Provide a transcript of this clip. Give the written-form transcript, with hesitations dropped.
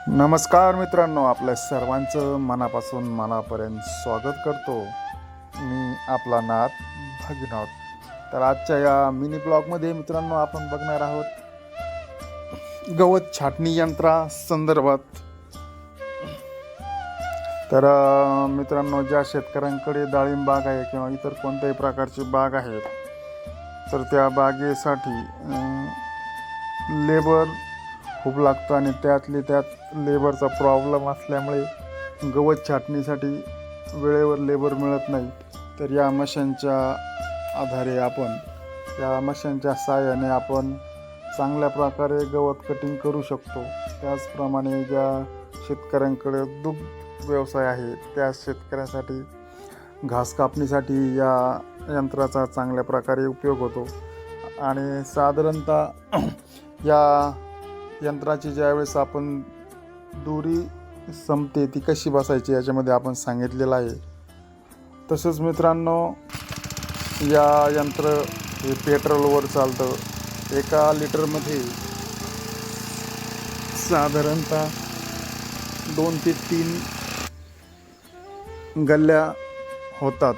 नमस्कार मित्रांनो, आपल्या सर्वांचं मनापासून मनापर्यंत स्वागत करतो. मी आपला नाथ भगीनाथ. तर आजच्या या मिनी ब्लॉगमध्ये मित्रांनो आपण बघणार आहोत गवत छाटणी यंत्रा संदर्भात. तर मित्रांनो, ज्या शेतकऱ्यांकडे डाळिंब बाग आहे किंवा इतर कोणत्याही प्रकारची बाग आहेत, तर त्या बागेसाठी लेबर खूप लागतं आणि त्यात लेबरचा प्रॉब्लेम असल्यामुळे गवत छाटणीसाठी वेळेवर लेबर मिळत नाही. तर या मशीनच्या आधारे या मशीनच्या सहाय्याने आपण चांगल्या प्रकारे गवत कटिंग करू शकतो. त्याचप्रमाणे ज्या शेतकऱ्यांकडे दुग्ध व्यवसाय आहे त्या शेतकऱ्यांसाठी घास कापणीसाठी या यंत्राचा चांगल्या प्रकारे उपयोग होतो. आणि साधारणतः या यंत्राची ज्यावेळेस आपण दोरी संपते ती कशी बसायची याच्यामध्ये आपण सांगितलेलं आहे. तसंच मित्रांनो, या यंत्र हे पेट्रोलवर चालतं. 1 लिटरमध्ये साधारणतः 2 ते 3 गल्ल्या होतात.